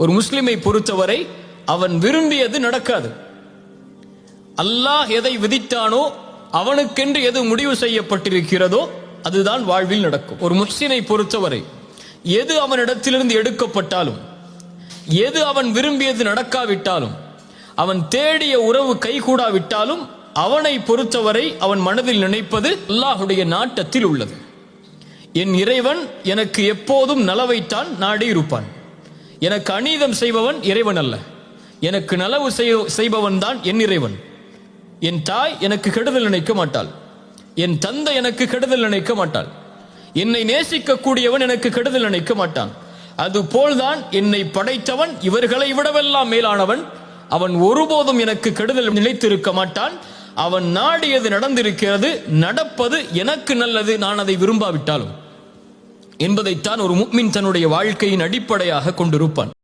ஒரு முஸ்லிமை பொறுத்தவரை அவன் விரும்பியது நடக்காது. அல்லாஹ் எதை விதித்தானோ, அவனுக்கென்று எது முடிவு செய்யப்பட்டிருக்கிறதோ அதுதான் வாழ்வில் நடக்கும். ஒரு முஹ்சினை பொறுத்தவரை எது அவனிடத்திலிருந்து எடுக்கப்பட்டாலும், எது அவன் விரும்பியது நடக்காவிட்டாலும், அவன் தேடிய உறவு கைகூடாவிட்டாலும், அவனை பொறுத்தவரை அவன் மனதில் நினைப்பது அல்லாஹுடைய நாட்டத்தில் உள்ளது. என் இறைவன் எனக்கு எப்போதும் நலவைத்தான் நாடி இருப்பான். எனக்கு அநீதம் செய்பவன் இறைவன் அல்ல, எனக்கு நலவு செய்பவன் தான் என் இறைவன். என் தாய் எனக்கு கெடுதல் நினைக்க மாட்டாள், என் தந்தை எனக்கு கெடுதல் நினைக்க மாட்டாள், என்னை நேசிக்கக்கூடியவன் எனக்கு கெடுதல் நினைக்க மாட்டான். அதுபோல்தான் என்னை படைத்தவன் இவர்களை விடவெல்லாம் மேலானவன். அவன் ஒருபோதும் எனக்கு கெடுதல் நினைத்திருக்க மாட்டான். அவன் நாடியது நடந்திருக்கிறது, நடப்பது எனக்கு நல்லது, நான் அதை விரும்பாவிட்டாலும் என்பதைத்தான் ஒரு முஃமின் தன்னுடைய வாழ்க்கையின் அடிப்படையாக கொண்டிருப்பான்.